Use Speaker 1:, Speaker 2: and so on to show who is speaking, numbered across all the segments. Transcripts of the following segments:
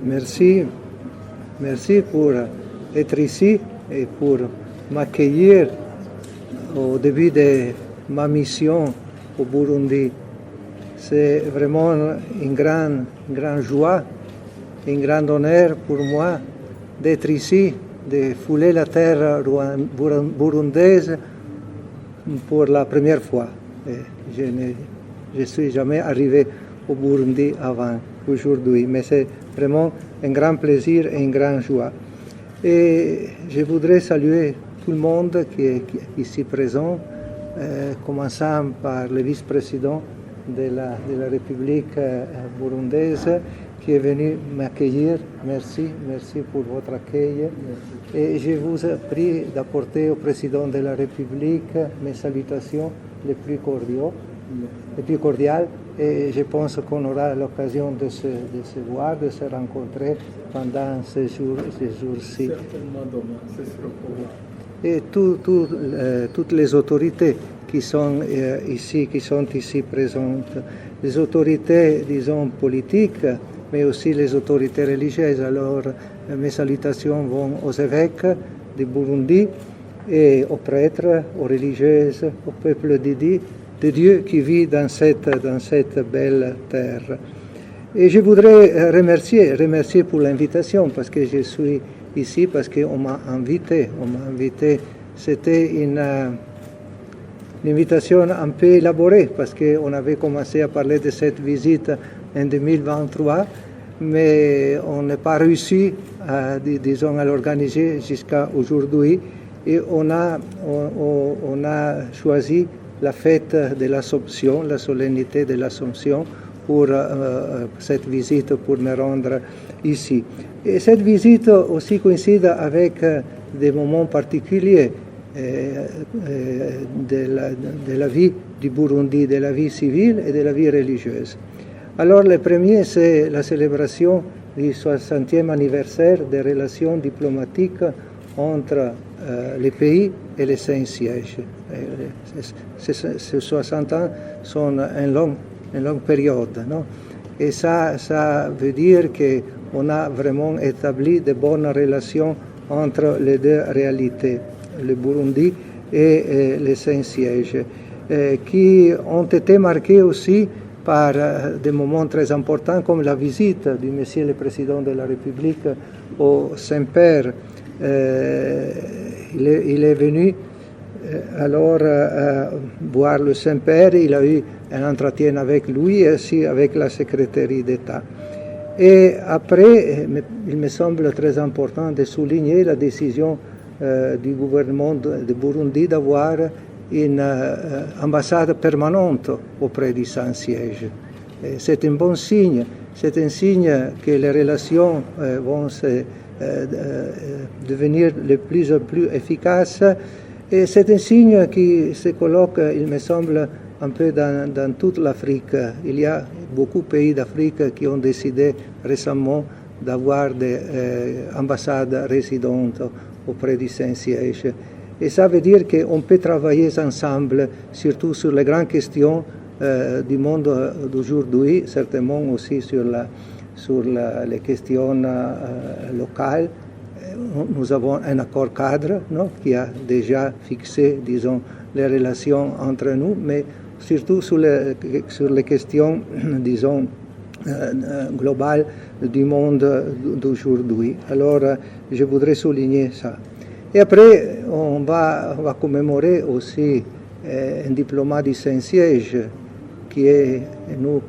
Speaker 1: Merci, merci pour être ici et pour m'accueillir au début de ma mission au Burundi. C'est vraiment une grande joie, un grand honneur pour moi d'être ici, de fouler la terre burundaise pour la première fois. Je ne suis jamais arrivé au Burundi avant aujourd'hui, mais c'est vraiment un grand plaisir et une grande joie. Et je voudrais saluer tout le monde qui est ici présent, commençant par le vice-président de la République burundaise qui est venu m'accueillir. Merci pour votre accueil. Et je vous prie d'apporter au président de la République mes salutations les plus cordiales. Et je pense qu'on aura l'occasion de se voir, de se rencontrer pendant ces jours-ci.
Speaker 2: Certainement demain, c'est sûr pour moi.
Speaker 1: Et toutes les autorités qui sont ici présentes, les autorités, disons, politiques, mais aussi les autorités religieuses. Alors, mes salutations vont aux évêques du Burundi et aux prêtres, aux religieuses, au peuple de Dieu qui vit dans cette belle terre. Et je voudrais remercier pour l'invitation parce que je suis ici, parce qu'on m'a invité. C'était une invitation un peu élaborée parce qu'on avait commencé à parler de cette visite en 2023, mais on n'a pas réussi à l'organiser jusqu'à aujourd'hui. Et on a choisi la fête de l'Assomption, la solennité de l'Assomption pour cette visite, pour me rendre ici. Et cette visite aussi coïncide avec des moments particuliers de la vie du Burundi, de la vie civile et de la vie religieuse. Alors le premier, c'est la célébration du 60e anniversaire des relations diplomatiques entre les pays et les Saint-Sièges. Ces 60 ans sont une longue période, non? Et ça veut dire qu'on a vraiment établi de bonnes relations entre les deux réalités, le Burundi et les Saint-Sièges, qui ont été marqués aussi par des moments très importants comme la visite du Monsieur le Président de la République au Saint-Père. Il est venu alors voir le Saint-Père. Il a eu un entretien avec lui et aussi avec la secrétaire d'État. Et après, il me semble très important de souligner la décision du gouvernement de Burundi d'avoir une ambassade permanente auprès du Saint-Siège. C'est un bon signe. C'est un signe que les relations vont devenir de plus en plus efficaces. Et c'est un signe qui se colloque, il me semble, un peu dans toute l'Afrique. Il y a beaucoup de pays d'Afrique qui ont décidé récemment d'avoir des ambassades résidentes auprès du Saint-Siège. Et ça veut dire qu'on peut travailler ensemble, surtout sur les grandes questions du monde d'aujourd'hui, certainement aussi sur les questions locales. Nous avons un accord cadre, non, qui a déjà fixé, disons, les relations entre nous, mais surtout sur les questions, disons, globales du monde d'aujourd'hui. Alors, je voudrais souligner ça. Et après, on va commémorer aussi un diplomate du Saint-Siège qui est nous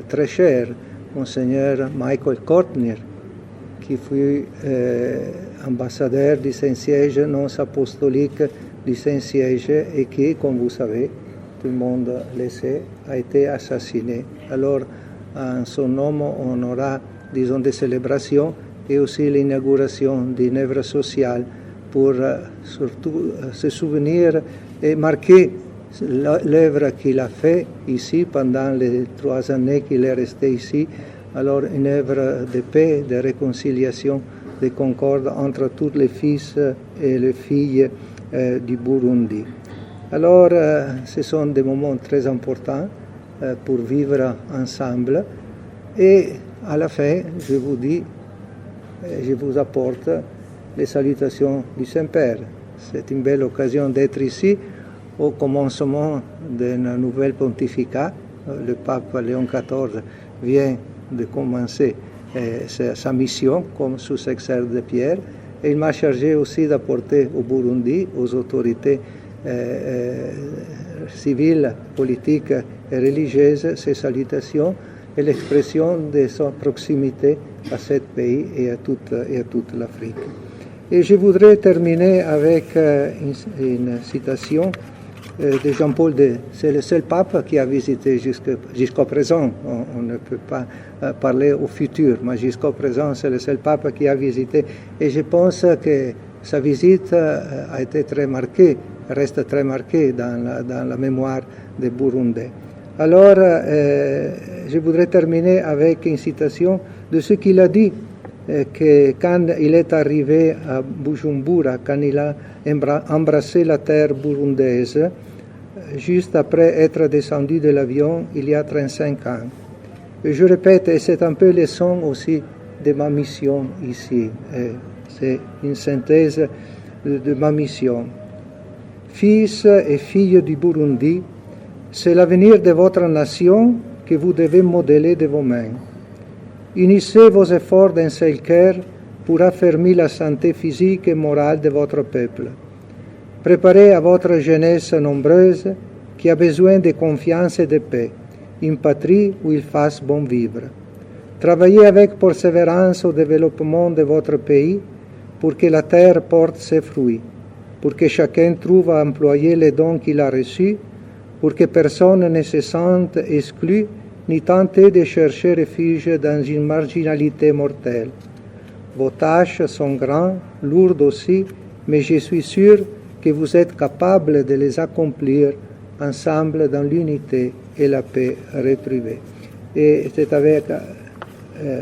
Speaker 1: très cher, Monseigneur Michael Kortner, qui fut ambassadeur du Saint-Siège non apostolique du Saint-Siège et qui, comme vous savez, tout le monde le sait, a été assassiné. Alors, en son nom, on aura, disons, des célébrations et aussi l'inauguration d'une œuvre sociale pour surtout se souvenir et marquer l'œuvre qu'il a fait ici pendant les 3 années qu'il est resté ici. Alors, une œuvre de paix, de réconciliation, de concorde entre tous les fils et les filles du Burundi. Alors, ce sont des moments très importants pour vivre ensemble. Et à la fin, je vous dis je vous apporte les salutations du Saint-Père. C'est une belle occasion d'être ici au commencement d'un nouvel pontificat. Le pape Léon XIV vient de commencer sa mission comme sous-secrétaire de Pierre. Et il m'a chargé aussi d'apporter au Burundi, aux autorités civiles, politiques et religieuses, ces salutations et l'expression de sa proximité à ce pays et à toute l'Afrique. Et je voudrais terminer avec une citation de Jean-Paul II. C'est le seul pape qui a visité jusqu'au présent. On ne peut pas parler au futur, mais jusqu'au présent, c'est le seul pape qui a visité. Et je pense que sa visite a été très marquée, reste très marquée dans la mémoire des Burundais. Alors, je voudrais terminer avec une citation de ce qu'il a dit, que quand il est arrivé à Bujumbura, quand il a embrassé la terre burundaise, juste après être descendu de l'avion il y a 35 ans. Et je répète, et c'est un peu le son aussi de ma mission ici. C'est une synthèse de ma mission. Fils et filles du Burundi, c'est l'avenir de votre nation que vous devez modeler de vos mains. Unissez vos efforts d'un seul cœur pour affermir la santé physique et morale de votre peuple. Préparez à votre jeunesse nombreuse qui a besoin de confiance et de paix, une patrie où il fasse bon vivre. Travaillez avec persévérance au développement de votre pays pour que la terre porte ses fruits, pour que chacun trouve à employer les dons qu'il a reçus, pour que personne ne se sente exclu ni tenter de chercher refuge dans une marginalité mortelle. Vos tâches sont grandes, lourdes aussi, mais je suis sûr que vous êtes capables de les accomplir ensemble dans l'unité et la paix retrouvée. Et c'est avec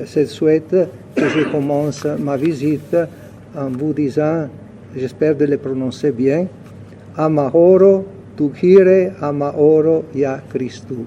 Speaker 1: cette souhaite que je commence ma visite en vous disant, j'espère de le prononcer bien, Amahoro, Tukhire Amahoro Ya Christou.